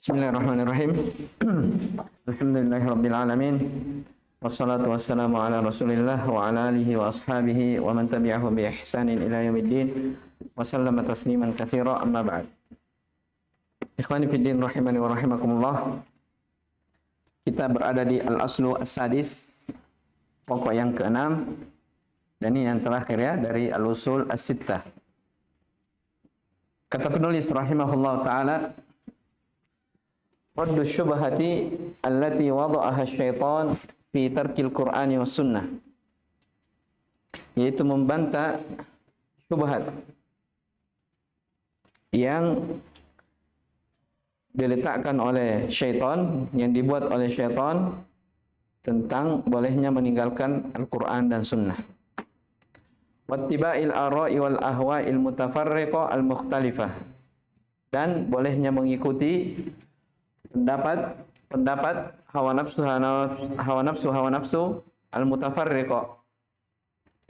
Bismillahirrahmanirrahim. Alhamdulillahirabbil alamin. Wassalatu wassalamu ala Rasulillah wa ala alihi wa ashabihi wa man tabi'ahum bi ihsanin ila yaumiddin wa sallama tasliman katsira, amma ba'd. Ikhwani fid din rahimani wa rahimakumullah. Kita berada di al-aslu as-sadis, pokok yang keenam, dan ini yang terakhir ya dari al-usul as-sittah. Kata penulis rahimahullah taala, raddu syubhati allati wada'aha syaitan fi tarkil Qur'ani was sunnah, yaitu membantah syubhat yang diletakkan oleh syaitan, yang dibuat oleh syaitan tentang bolehnya meninggalkan Al-Quran dan Sunnah. Wattiba'il ara'i wal ahwa'il mutafarriqah al-mukhtalifah, dan bolehnya mengikuti pendapat hawa nafsu al-mutafarriqah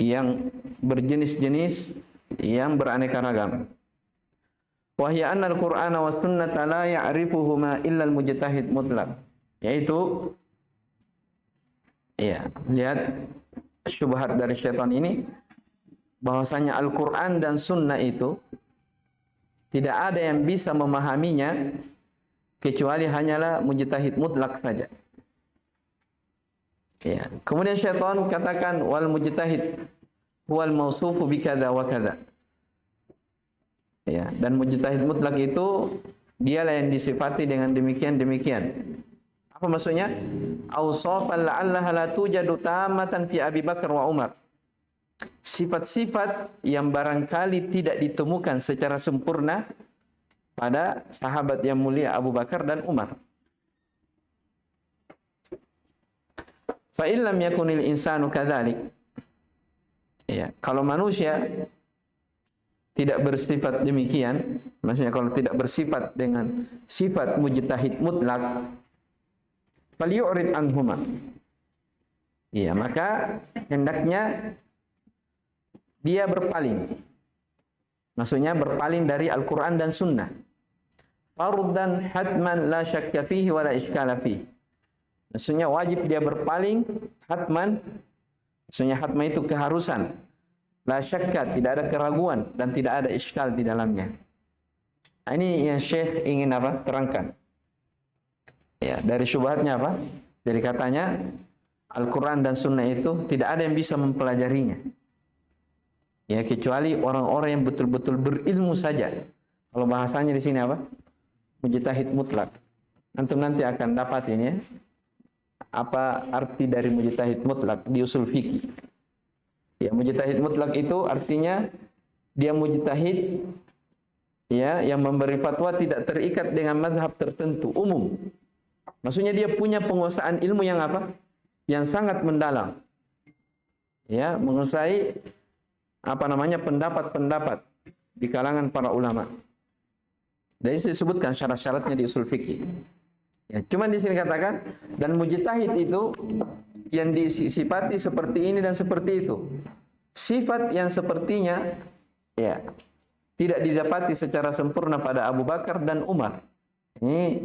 yang berjenis-jenis, yang beraneka ragam. Wa hiya anna al-Qur'ana was sunnata la ya'rifuhuma illa al-mujtahid mutlaq, yaitu ya, lihat syubhat dari syaitan ini, bahwasanya Al-Quran dan Sunnah itu tidak ada yang bisa memahaminya kecuali hanyalah mujtahid mutlak saja. Ya. Kemudian syaitan katakan wal mujtahid huwal mausufu bikadza wa kadza. Ya, dan mujtahid mutlak itu dialah yang disifati dengan demikian. Apa maksudnya? Awsafan la'allaha la tujadu tamatan fi Abi Bakar wa Umar. Sifat-sifat yang barangkali tidak ditemukan secara sempurna pada sahabat yang mulia Abu Bakar dan Umar. Fa illam yakunil insanu kadzalik. Ya, kalau manusia tidak bersifat demikian, maksudnya kalau tidak bersifat dengan sifat mujtahid mutlak, falyu'rid anhuma. Ya, maka hendaknya dia berpaling. Maksudnya berpaling dari Al-Quran dan Sunnah. Fardan hatman la syakka fihi wa la iskala fihi. Maksudnya wajib dia berpaling, hatman. Maksudnya hatman itu keharusan. La syakka, tidak ada keraguan dan tidak ada iskal di dalamnya. Nah, ini yang Syekh ingin apa? Terangkan. Ya, dari syubhatnya apa? Dari katanya Al-Quran dan Sunnah itu tidak ada yang bisa mempelajarinya. Ya, kecuali orang-orang yang betul-betul berilmu saja. Kalau bahasanya di sini apa? Mujtahid mutlak. Antum nanti akan dapat ini ya, apa arti dari mujtahid mutlak di usul fikih. Ya, mujtahid mutlak itu artinya dia mujtahid ya yang memberi fatwa tidak terikat dengan mazhab tertentu, umum. Maksudnya dia punya penguasaan ilmu yang apa? Yang sangat mendalam. Ya, menguasai pendapat-pendapat di kalangan para ulama. Dan ini disebutkan syarat-syaratnya di usul fikih. Ya, cuma di sini katakan dan mujtahid itu yang disifati seperti ini dan seperti itu. Sifat yang sepertinya ya tidak didapati secara sempurna pada Abu Bakar dan Umar. Ini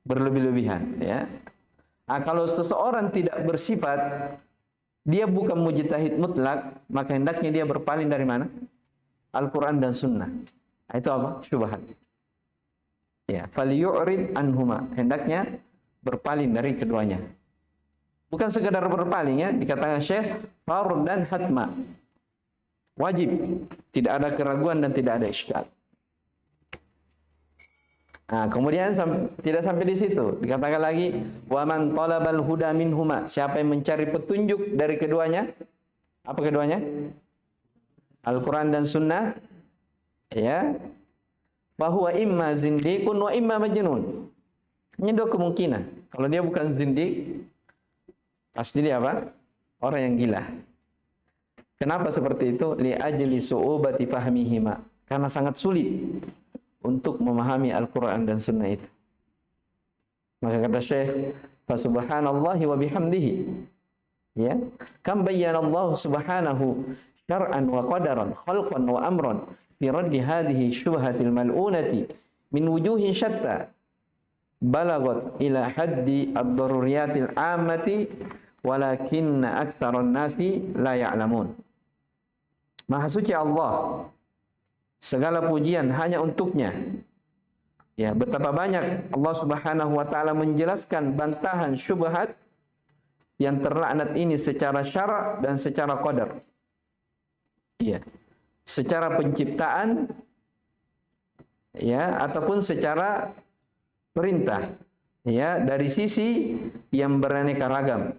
berlebih-lebihan ya. Nah, kalau seseorang tidak bersifat, dia bukan mujtahid mutlak, maka hendaknya dia berpaling dari mana? Al-Quran dan Sunnah. Nah, itu apa? Syubhat. Ya, falyu'rid anhuma. Hendaknya berpaling dari keduanya. Bukan sekedar berpaling ya, dikatakan Syekh fard dan hatma. Wajib, tidak ada keraguan dan tidak ada iskal. Nah, kemudian tidak sampai di situ, dikatakan lagi wa man talabal huda minhuma, siapa yang mencari petunjuk dari keduanya? Apa keduanya? Al-Quran dan Sunnah. Ya. Fahuwa imma zindiqun wa imma majnun. Ini dua kemungkinan. Kalau dia bukan zindiq, pasti dia apa? Orang yang gila. Kenapa seperti itu? Li ajli su'ubati fahmihima. Karena sangat sulit untuk memahami Al-Quran dan Sunnah itu. Maka kata Syekh, fa subhanallahi wa bihamdihi. Ya, kam bayyana Allah subhanahu syar'an wa qadaran, khalqan wa amran fi raddi hadhihi syubhatil mal'unati min wujuhin syatta. balagot ila haddi ad-daruriyatil ammati walakinna aktsaran nasi la ya'lamun. Maha suci Allah, segala pujian hanya untuknya. Ya, betapa banyak Allah Subhanahu wa taala menjelaskan bantahan syubhat yang terlaknat ini secara syara' dan secara qadar. Ya. Secara penciptaan ya ataupun secara perintah ya, dari sisi yang beraneka ragam.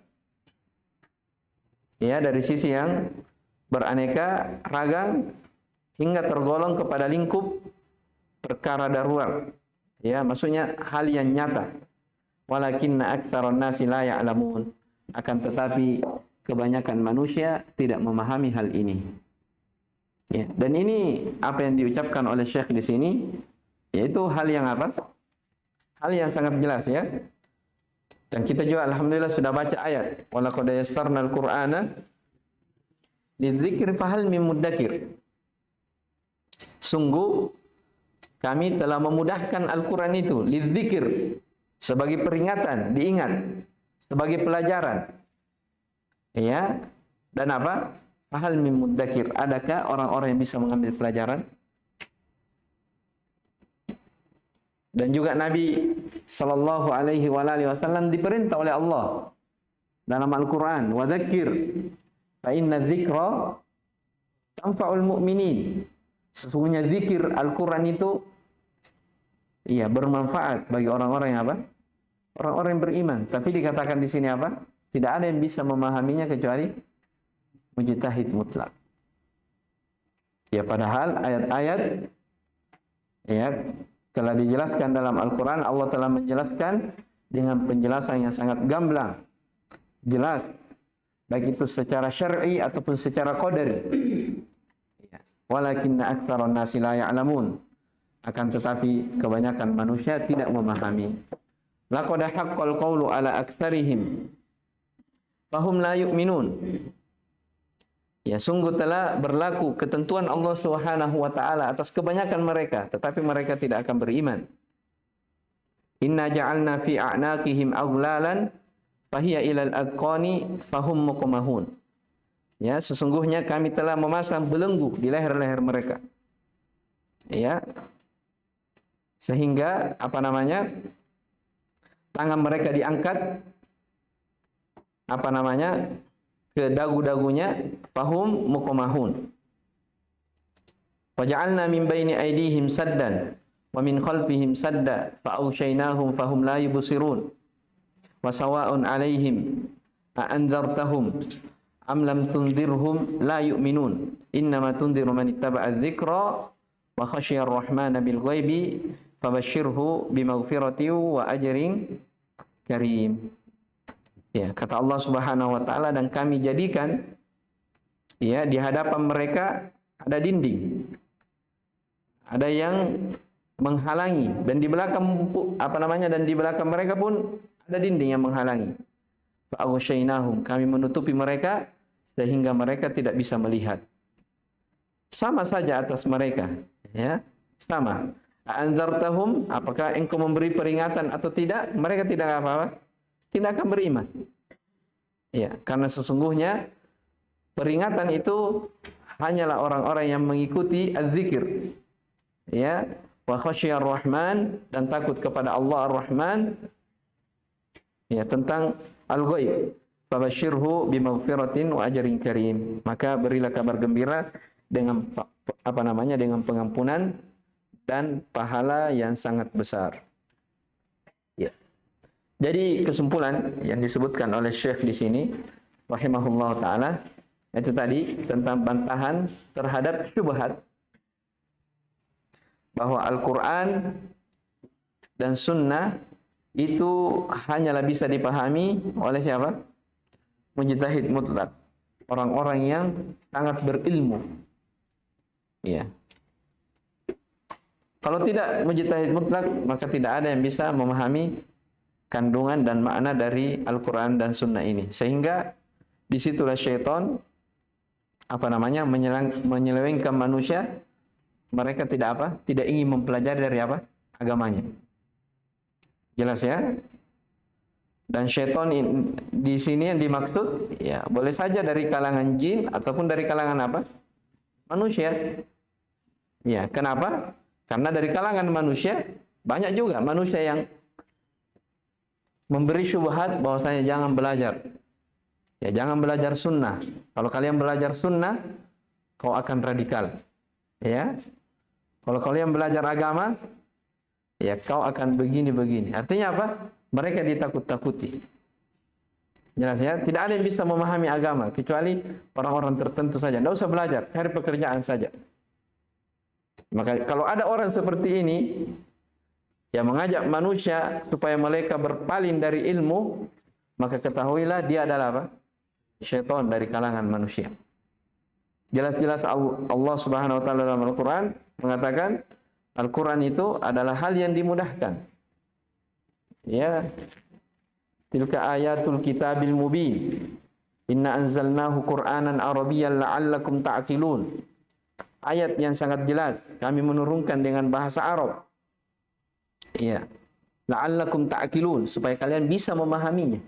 Ya, dari sisi yang beraneka ragam hingga tergolong kepada lingkup perkara darurat. Ya, maksudnya hal yang nyata. Walakinna aktsaran nasi la ya'lamun. Akan tetapi kebanyakan manusia tidak memahami hal ini. Ya, dan ini apa yang diucapkan oleh Syekh di sini, yaitu hal yang apa? Hal yang sangat jelas ya. Dan kita juga alhamdulillah sudah baca ayat, wa laqad yassarnal qur'ana lidzikri fahal mim muddakir. Sungguh kami telah memudahkan Al-Qur'an itu lidzikir, sebagai peringatan, diingat, sebagai pelajaran. Ya. Dan apa? Fahal mim muddakir, adakah orang-orang yang bisa mengambil pelajaran? Dan juga Nabi sallallahu alaihi wasallam diperintah oleh Allah dalam Al-Qur'an, wa dzakir fa inna dzikra tanfa'ul mu'minin. Sesungguhnya zikir Al-Qur'an itu iya bermanfaat bagi orang-orang yang apa? Orang-orang yang beriman. Tapi dikatakan di sini apa? Tidak ada yang bisa memahaminya kecuali mujtahid mutlak. Ya, padahal ayat-ayat ya telah dijelaskan dalam Al-Quran. Allah telah menjelaskan dengan penjelasan yang sangat gamblang, jelas, baik itu secara syar'i ataupun secara qadari. Ya. Walakinna aktsaran nasi la ya'lamun. Akan tetapi kebanyakan manusia tidak memahami. Laqad haqqal qawlu ala aktsarihim fahum la yu'minun. Ya, sungguh telah berlaku ketentuan Allah Subhanahu wa taala atas kebanyakan mereka, tetapi mereka tidak akan beriman. Inna ja'alna fi a'naqihim aghlalan fahiya ilal adqani fahum muqmahun. Ya, sesungguhnya kami telah memasang belenggu di leher-leher mereka. Ya. Sehingga apa namanya? Tangan mereka diangkat apa namanya? Ke dagu-dagunya, fahum muqmahun. Waja'alna min baini aydihim saddan wa min khalfihim sadda fa'awshaynahum fahum la yubsirun. Wa sawa'un 'alaihim a anzartahum am lam tunzirhum la yu'minun. Innama tunziru man ittaba'a adh-dhikra wa khashiya ar-rahmana bil ghaibi fabashshirhu bimaghfiratin wa ajrin karim. Ya, kata Allah Subhanahu wa taala, dan kami jadikan ya di hadapan mereka ada dinding. Ada yang menghalangi, dan di belakang apa namanya, dan di belakang mereka pun ada dinding yang menghalangi. Fa'aghshaynahum, kami menutupi mereka sehingga mereka tidak bisa melihat. Sama saja atas mereka, ya. Sama. Anzartahum, apakah engkau memberi peringatan atau tidak? Mereka tidak apa-apa. Tidak akan beriman. Ya, karena sesungguhnya peringatan itu hanyalah orang-orang yang mengikuti az-zikir. Ya, wa khasyiyar rahman, dan takut kepada Allah ar-Rahman. Ya, tentang al-ghaib. Fabashshirhu bimaghfiratin wa ajrin karim. Maka berilah kabar gembira dengan apa namanya? Dengan pengampunan dan pahala yang sangat besar. Ya. Jadi kesimpulan yang disebutkan oleh Syekh di sini rahimahullah taala itu tadi tentang bantahan terhadap syubhat bahwa Al-Qur'an dan sunnah itu hanyalah bisa dipahami oleh siapa? Mujtahid mutlak, orang-orang yang sangat berilmu. Ya. Kalau tidak mujtahid mutlak, maka tidak ada yang bisa memahami kandungan dan makna dari Al-Quran dan Sunnah ini. Sehingga disitulah syaitan apa namanya menyelewengkan manusia. Mereka tidak apa? Tidak ingin mempelajari dari apa? Agamanya. Jelas ya? Dan syaitan di sini yang dimaksud ya boleh saja dari kalangan jin ataupun dari kalangan apa? Manusia. Ya, kenapa? Karena dari kalangan manusia banyak juga manusia yang memberi syubhat bahwasanya jangan belajar. Ya, jangan belajar sunnah. Kalau kalian belajar sunnah, kau akan radikal. Ya. Kalau kalian belajar agama, ya kau akan begini-begini. Artinya apa? Mereka ditakut-takuti. Jelas ya? Tidak ada yang bisa memahami agama kecuali orang-orang tertentu saja. Tidak usah belajar, cari pekerjaan saja. Maka kalau ada orang seperti ini yang mengajak manusia supaya mereka berpaling dari ilmu, maka ketahuilah dia adalah apa? Syaitan dari kalangan manusia. Jelas-jelas Allah Subhanahu wa taala dalam Al-Qur'an mengatakan Al-Qur'an itu adalah hal yang dimudahkan. Ya, tilka ayatul kitabil mubin. Inna anzalnahu Qur'anan Arabiyyan la'allakum ta'qilun. Ayat yang sangat jelas. Kami menurunkan dengan bahasa Arab. Ya, la'allakum ta'qilun, supaya kalian bisa memahaminya.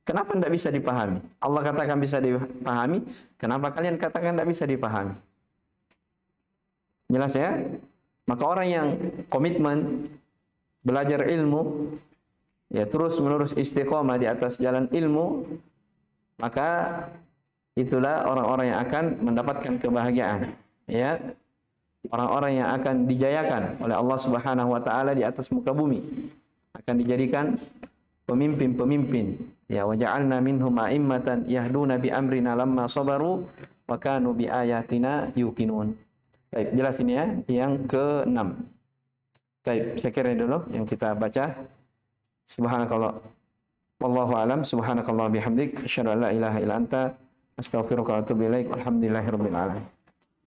Kenapa tidak bisa dipahami? Allah katakan bisa dipahami. Kenapa kalian katakan tidak bisa dipahami? Jelas ya? Maka orang yang komitmen belajar ilmu, ya terus menerus istiqomah di atas jalan ilmu, maka itulah orang-orang yang akan mendapatkan kebahagiaan. Ya, orang-orang yang akan dijayakan oleh Allah Subhanahu wa taala di atas muka bumi, akan dijadikan pemimpin-pemimpin. Ya, wa ja'alna minhum a'immatan yahduna bi amrina lamma sabaru wa kanu bi ayatina yuqinun. Baik, jelas ini ya, yang ke-6. Baik, saya kira dulu yang kita baca. Subhanakallah wallahu alam, subhanakallah bihamdik, asyhadu an la ilaha illa anta, astaghfiruka wa atubu ilaik. Alhamdulillahirabbil alamin.